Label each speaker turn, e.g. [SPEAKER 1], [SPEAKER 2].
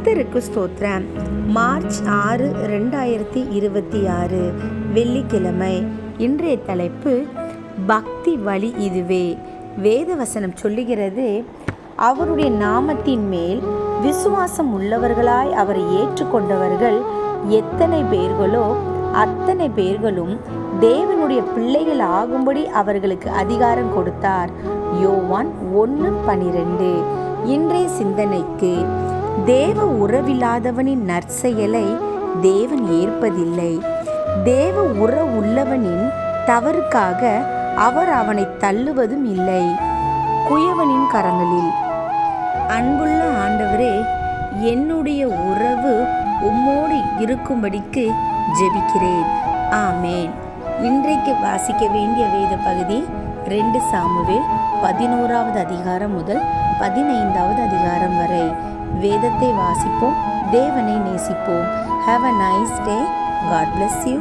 [SPEAKER 1] கர்த்தருக்கு ஸ்தோத்திரம். மார்ச் 6, 2026 வெள்ளிக்கிழமை. இன்றைய தலைப்பு பக்தி வழி இதுவே. வேதவசனம் சொல்லுகிறது, அவருடைய நாமத்தின் மேல் விசுவாசம் உள்ளவர்களாய் அவரை ஏற்றுக்கொண்டவர்கள் எத்தனை பேர்களோ அத்தனை பேர்களும் தேவனுடைய பிள்ளைகள் ஆகும்படி அவர்களுக்கு அதிகாரம் கொடுத்தார். யோவான் 1:12. இன்றைய சிந்தனைக்கு, தேவ உறவில்லாதவனின் நற்செயலை தேவன் ஏற்பதில்லை. தேவ உறவுள்ளவனின் தவறுக்காக அவர் அவனை தள்ளுவதும் இல்லை. குயவனின் கரங்களில். அன்புள்ள ஆண்டவரே, என்னுடைய உறவு உம்மோடு இருக்கும்படிக்கு ஜெபிக்கிறேன். ஆமேன். இன்றைக்கு வாசிக்க வேண்டிய வேத பகுதி 2 சாமுவேல் 11வது அதிகாரம் முதல் 15வது அதிகாரம் வரை. வேதத்தை வாசிப்போம், தேவனை நேசிப்போம். Have a nice day. God bless you.